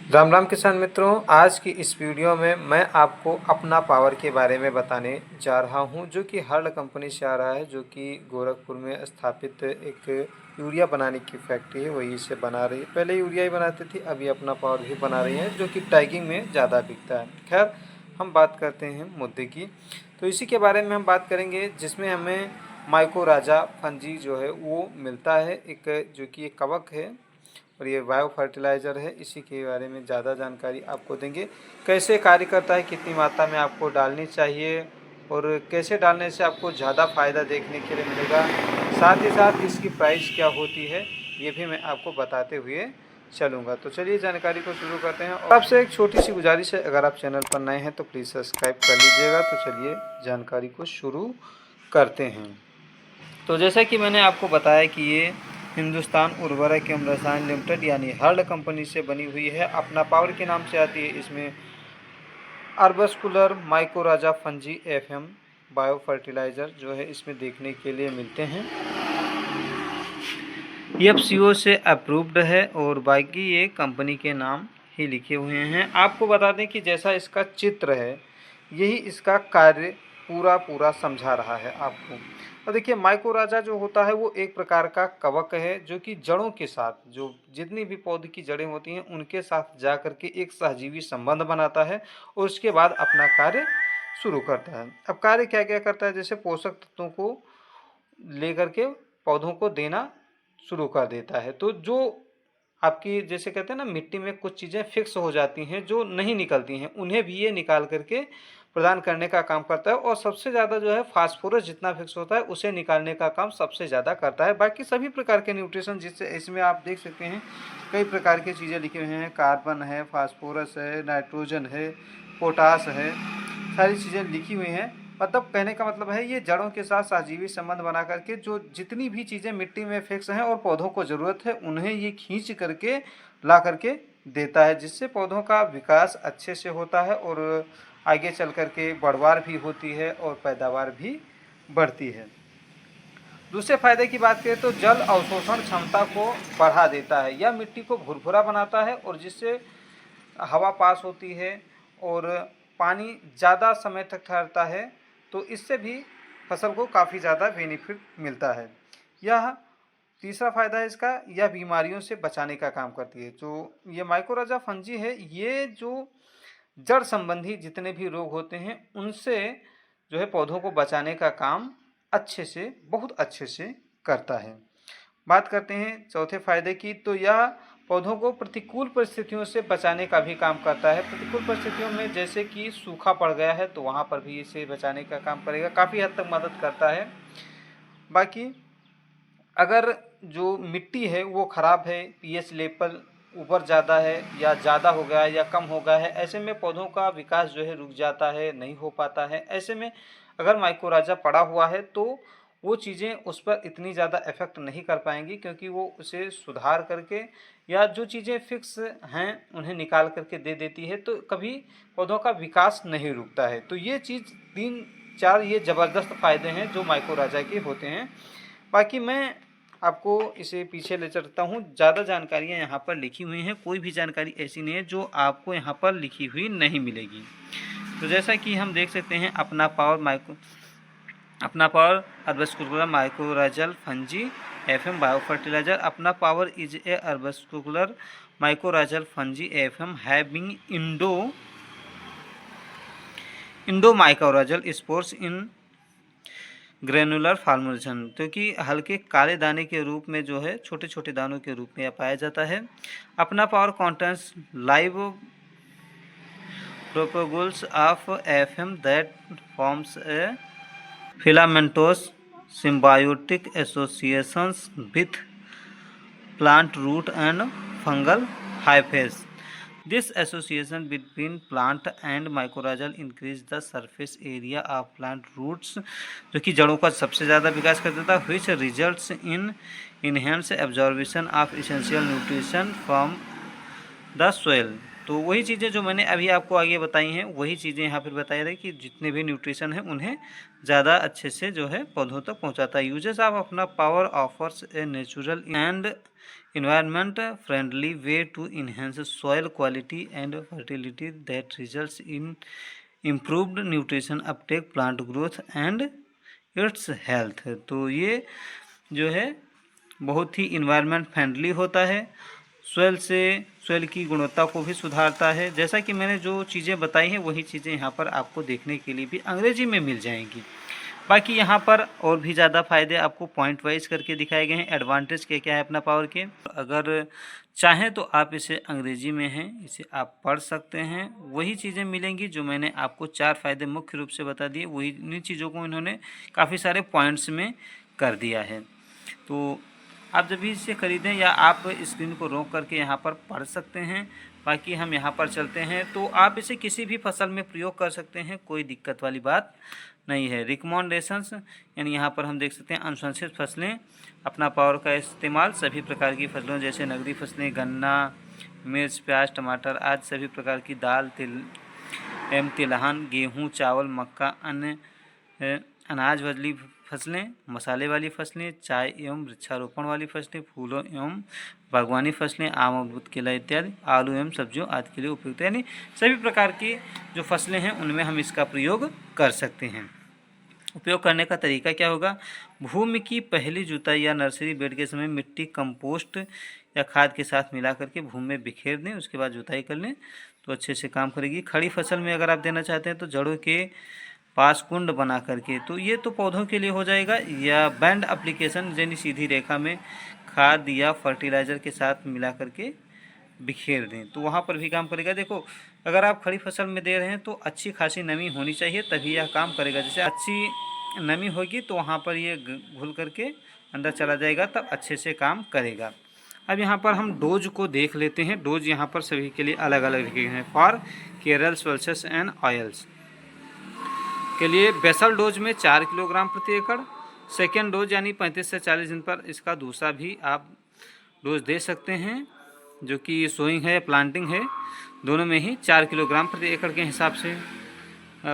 राम राम किसान मित्रों, आज की इस वीडियो में मैं आपको अपना पावर के बारे में बताने जा रहा हूं, जो कि हर्ड कंपनी से आ रहा है, जो कि गोरखपुर में स्थापित एक यूरिया बनाने की फैक्ट्री है, वही इसे बना रही है। पहले यूरिया ही बनाती थी, अभी अपना पावर भी बना रही है, जो कि टैगिंग में ज़्यादा बिकता है। खैर, हम बात करते हैं मुद्दे की। तो इसी के बारे में हम बात करेंगे, जिसमें हमें माइकोराजा फंजी जो है वो मिलता है, एक जो कि एक कवक है और ये बायो फर्टिलाइज़र है। इसी के बारे में ज़्यादा जानकारी आपको देंगे, कैसे कार्य करता है, कितनी मात्रा में आपको डालनी चाहिए और कैसे डालने से आपको ज़्यादा फ़ायदा देखने के लिए मिलेगा। साथ ही साथ इसकी प्राइस क्या होती है ये भी मैं आपको बताते हुए चलूँगा। तो चलिए जानकारी को शुरू करते हैं। और आपसे एक छोटी सी गुजारिश है, अगर आप चैनल पर नए हैं तो प्लीज़ सब्सक्राइब कर लीजिएगा। तो चलिए जानकारी को शुरू करते हैं। तो जैसा कि मैंने आपको बताया कि ये हिंदुस्तान उर्वरक एवं रसायन लिमिटेड यानी हर्ड कंपनी से बनी हुई है। अपना पावर के नाम से आती है। इसमें arbuscular mycorrhiza fungi FM bio fertiliser जो है इसमें देखने के लिए मिलते हैं। एफसीओ से अप्रूव्ड है और बाकी ये कंपनी के नाम ही लिखे हुए हैं। आपको बता दें कि जैसा इसका चित्र है, यही इसका कार्य पूरा समझा रहा है आपको। और देखिए, माइकोराजा जो होता है वो एक प्रकार का कवक है, जो कि जड़ों के साथ, जो जितनी भी पौधे की जड़ें होती हैं उनके साथ जा करके एक सहजीवी संबंध बनाता है और उसके बाद अपना कार्य शुरू करता है। अब कार्य क्या क्या करता है, जैसे पोषक तत्वों को लेकर के पौधों को देना शुरू कर देता है। तो जो आपकी जैसे कहते हैं ना, मिट्टी में कुछ चीज़ें फिक्स हो जाती हैं जो नहीं निकलती हैं, उन्हें भी ये निकाल करके प्रदान करने का काम करता है। और सबसे ज़्यादा जो है फास्फोरस जितना फिक्स होता है उसे निकालने का काम सबसे ज़्यादा करता है। बाकी सभी प्रकार के न्यूट्रिशन, जिससे इसमें आप देख सकते हैं कई प्रकार की चीज़ें लिखी हुई हैं, कार्बन है, फास्फोरस है, नाइट्रोजन है, पोटास है, सारी चीज़ें लिखी हुई हैं। मतलब कहने का मतलब है, ये जड़ों के साथ सहजीवी संबंध बना करके जो जितनी भी चीज़ें मिट्टी में फिक्स हैं और पौधों को ज़रूरत है उन्हें ये खींच करके ला करके देता है, जिससे पौधों का विकास अच्छे से होता है और आगे चल करके बढ़वार भी होती है और पैदावार भी बढ़ती है। दूसरे फायदे की बात करें तो जल अवशोषण क्षमता को बढ़ा देता है। यह मिट्टी को भुरभुरा बनाता है और जिससे हवा पास होती है और पानी ज़्यादा समय तक ठहरता है, तो इससे भी फसल को काफ़ी ज़्यादा बेनिफिट मिलता है। यह तीसरा फ़ायदा है इसका, यह बीमारियों से बचाने का काम करती है। जो ये माइकोराजा फंजी है, ये जो जड़ संबंधी जितने भी रोग होते हैं उनसे जो है पौधों को बचाने का काम अच्छे से, बहुत अच्छे से करता है। बात करते हैं चौथे फायदे की, तो यह पौधों को प्रतिकूल परिस्थितियों से बचाने का भी काम करता है। प्रतिकूल परिस्थितियों में जैसे कि सूखा पड़ गया है तो वहाँ पर भी इसे बचाने का काम करेगा, काफ़ी हद तक मदद करता है। बाकी अगर जो मिट्टी है वो ख़राब है, पीएच लेवल ऊपर ज़्यादा है या ज़्यादा हो गया है या कम हो गया है, ऐसे में पौधों का विकास जो है रुक जाता है, नहीं हो पाता है। ऐसे में अगर माइकोराजा पड़ा हुआ है तो वो चीज़ें उस पर इतनी ज़्यादा इफ़ेक्ट नहीं कर पाएंगी, क्योंकि वो उसे सुधार करके या जो चीज़ें फिक्स हैं उन्हें निकाल करके दे देती है, तो कभी पौधों का विकास नहीं रुकता है। तो ये चीज़ 3-4 ये ज़बरदस्त फ़ायदे हैं जो माइकोराजा के होते हैं। बाकी मैं आपको इसे पीछे ले चलता हूँ। ज़्यादा जानकारियाँ यहाँ पर लिखी हुई हैं, कोई भी जानकारी ऐसी नहीं है जो आपको यहाँ पर लिखी हुई नहीं मिलेगी। तो जैसा कि हम देख सकते हैं, Apna power arbuscular mycorrhizal fungi FM bio fertiliser. Apna power is a arbuscular mycorrhizal fungi FM having endo mycorrhizal spores in granular formation, क्योंकि हल्के काले दाने के रूप में जो है छोटे छोटे दानों के रूप में पाया जाता है। Apna power contents live propagules of FM that forms a filamentous symbiotic associations with plant root and fungal hyphae. This association between plant and mycorrhizal increase the surface area of plant roots, जो कि जड़ों का सबसे ज़्यादा विकास कर देता है, which results in enhanced absorption of essential nutrition from the soil. तो वही चीज़ें जो मैंने अभी आपको आगे बताई हैं वही चीज़ें यहाँ पर बताया रहे कि जितने भी न्यूट्रिशन हैं उन्हें ज़्यादा अच्छे से जो है पौधों तक पहुँचाता है। यूजेस ऑफ अपना power offers a natural and environment friendly way to enhance soil quality and fertility that results in improved nutrition uptake, plant growth and its health। तो ये जो है बहुत ही इन्वायरमेंट फ्रेंडली होता है, सोयल की गुणवत्ता को भी सुधारता है। जैसा कि मैंने जो चीज़ें बताई हैं वही चीज़ें यहाँ पर आपको देखने के लिए भी अंग्रेजी में मिल जाएंगी। बाकी यहाँ पर और भी ज़्यादा फ़ायदे आपको पॉइंट वाइज करके दिखाए गए हैं। एडवांटेज क्या क्या है अपना पावर के, अगर चाहें तो आप इसे अंग्रेजी में हैं, इसे आप पढ़ सकते हैं। वही चीज़ें मिलेंगी जो मैंने आपको 4 फ़ायदे मुख्य रूप से बता दिए, वही इन्हीं चीज़ों को इन्होंने काफ़ी सारे पॉइंट्स में कर दिया है। तो आप जब भी इसे ख़रीदें या आप स्क्रीन को रोक करके यहाँ पर पढ़ सकते हैं। बाकी हम यहाँ पर चलते हैं, तो आप इसे किसी भी फसल में प्रयोग कर सकते हैं, कोई दिक्कत वाली बात नहीं है। रिकमेंडेशंस यानी यहाँ पर हम देख सकते हैं अनुशंसित फसलें, अपना पावर का इस्तेमाल सभी प्रकार की फसलों जैसे नकदी फसलें, गन्ना, मिर्च, प्याज, टमाटर आदि सभी प्रकार की दाल, तिलहन, गेहूँ, चावल, मक्का, अन्य अनाज वाली फसलें, मसाले वाली फसलें, चाय एवं वृक्षारोपण वाली फसलें, फूलों एवं बागवानी फसलें, आम, अमरूद, केला इत्यादि, आलू एवं सब्जियों आदि के लिए उपयुक्त, यानी सभी प्रकार की जो फसलें हैं उनमें हम इसका प्रयोग कर सकते हैं। उपयोग करने का तरीका क्या होगा, भूमि की पहली जुताई या नर्सरी बेड के समय मिट्टी कंपोस्ट या खाद के साथ मिला करके भूमि में बिखेर दें, उसके बाद जुताई कर लें तो अच्छे से काम करेगी। खड़ी फसल में अगर आप देना चाहते हैं तो जड़ों के पास कुंड बना करके, तो ये तो पौधों के लिए हो जाएगा। या बैंड एप्लीकेशन यानी सीधी रेखा में खाद या फर्टिलाइज़र के साथ मिला करके बिखेर दें, तो वहाँ पर भी काम करेगा। देखो अगर आप खड़ी फसल में दे रहे हैं तो अच्छी खासी नमी होनी चाहिए तभी यह काम करेगा। जैसे अच्छी नमी होगी तो वहाँ पर ये घुल करके अंदर चला जाएगा, तब अच्छे से काम करेगा। अब यहाँ पर हम डोज को देख लेते हैं। डोज यहाँ पर सभी के लिए अलग अलग लिखे हैं। फॉर केरल सोल्सस एंड ऑयल्स के लिए बेसल डोज में 4 किलोग्राम प्रति एकड़, सेकेंड डोज यानी 35 से 40 दिन पर इसका दूसरा भी आप डोज दे सकते हैं, जो कि सोइंग है, प्लांटिंग है, दोनों में ही 4 किलोग्राम प्रति एकड़ के हिसाब से।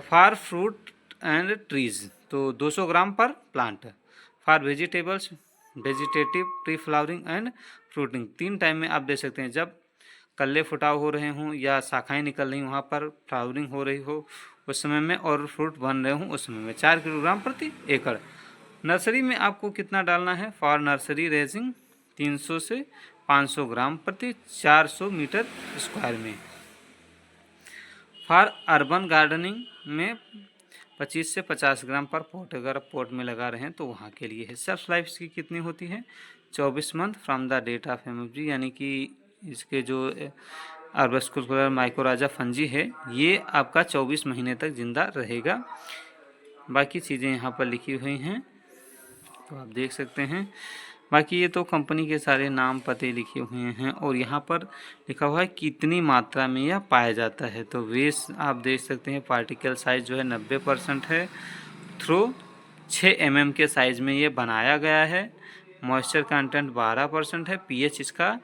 फॉर फ्रूट एंड ट्रीज़ तो 200 ग्राम पर plant. For vegetables vegetative pre flowering and fruiting 3 time में आप दे सकते हैं, जब कल्ले फुटाव हो रहे हों या शाखाएं निकल रही वहाँ पर फ्लावरिंग हो रही हो उस समय में, और फ्रूट बन रहे हों उस समय में 4 किलोग्राम प्रति एकड़। नर्सरी में आपको कितना डालना है, फॉर नर्सरी रेजिंग 300 से 500 ग्राम प्रति 400 मीटर स्क्वायर में। फॉर अर्बन गार्डनिंग में 25 से 50 ग्राम पर पॉट, अगर आप पॉट में लगा रहे हैं तो वहाँ के लिए है। सेल्फ लाइफ इसकी कितनी होती है, 24 month from the date of MFG, यानी कि इसके जो आर्बस्कुलर माइकोराजा फंजी है ये आपका 24 महीने तक जिंदा रहेगा। बाकी चीज़ें यहाँ पर लिखी हुई हैं तो आप देख सकते हैं। बाकी ये तो कंपनी के सारे नाम पते लिखे हुए हैं, और यहाँ पर लिखा हुआ है कितनी मात्रा में यह पाया जाता है। तो वेस्ट आप देख सकते हैं, पार्टिकल साइज जो है 90% है, थ्रो 6 mm के साइज़ में ये बनाया गया है, मॉइस्चर कंटेंट 12% है, पीएच इसका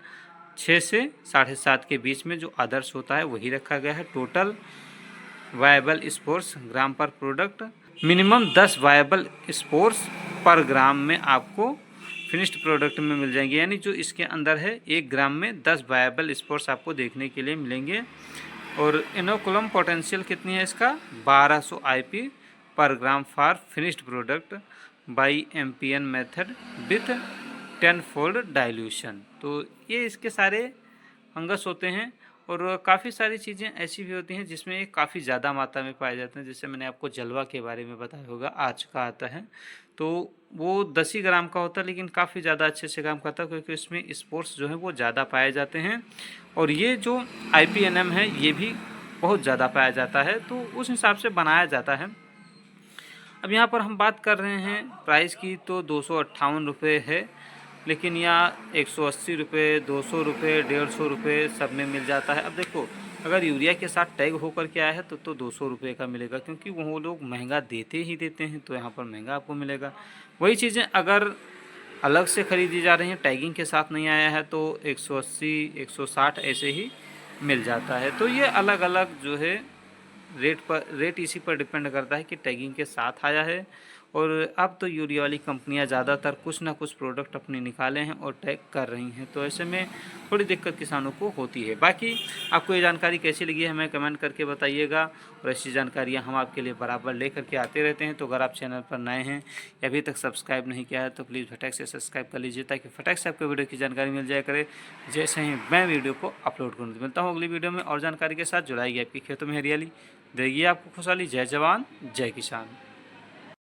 6 से 7.5 के बीच में जो आदर्श होता है वही रखा गया है। टोटल वायबल स्पोर्स ग्राम पर प्रोडक्ट, मिनिमम 10 वायबल स्पोर्स पर ग्राम में आपको फिनिश्ड प्रोडक्ट में मिल जाएंगे, यानी जो इसके अंदर है 1 ग्राम में 10 वायबल स्पोर्स आपको देखने के लिए मिलेंगे। और इनोकुलम पोटेंशियल कितनी है इसका, 1200 IP पर gram for finished product by MPN method with 10-fold dilution. तो ये इसके सारे फंगस होते हैं, और काफ़ी सारी चीज़ें ऐसी भी होती हैं जिसमें ये काफ़ी ज़्यादा मात्रा में पाए जाते हैं। जैसे मैंने आपको जलवा के बारे में बताया होगा, आज का आता है तो वो 10 ही ग्राम का होता है, लेकिन काफ़ी ज़्यादा अच्छे से काम करता है क्योंकि इसमें स्पोर्स जो हैं वो ज़्यादा पाए जाते हैं। और ये जो IPNM है ये भी बहुत ज़्यादा पाया जाता है, तो उस हिसाब से बनाया जाता है। अब यहाँ पर हम बात कर रहे हैं प्राइस की, तो 258 रुपये है, लेकिन यहाँ 180 रुपये, 200 रुपये, 150 रुपये सब में मिल जाता है। अब देखो अगर यूरिया के साथ टैग होकर के आया है तो 200 रुपये का मिलेगा, क्योंकि वो लोग महंगा देते ही देते हैं, तो यहाँ पर महंगा आपको मिलेगा। वही चीज़ें अगर अलग से ख़रीदी जा रही हैं, टैगिंग के साथ नहीं आया है, तो 180, 160 ऐसे ही मिल जाता है। तो ये अलग अलग जो है रेट इसी पर डिपेंड करता है कि टैगिंग के साथ आया है। और अब तो यूरिया वाली कंपनियां ज़्यादातर कुछ ना कुछ प्रोडक्ट अपने निकाले हैं और टैग कर रही हैं, तो ऐसे में थोड़ी दिक्कत किसानों को होती है। बाकी आपको ये जानकारी कैसी लगी है हमें कमेंट करके बताइएगा, और ऐसी जानकारियाँ हम आपके लिए बराबर लेकर के आते रहते हैं। तो अगर आप चैनल पर नए हैं या अभी तक सब्सक्राइब नहीं किया है तो प्लीज़ फटाक से सब्सक्राइब कर लीजिए, ताकि फटाक से आपको वीडियो की जानकारी मिल जाया करे जैसे ही मैं वीडियो को अपलोड करूँ। मिलता हूँ अगली वीडियो में और जानकारी के साथ। जुड़ाइए आपकी खेतों में हरियाली, देगी आपको खुशहाली। जय जवान जय किसान।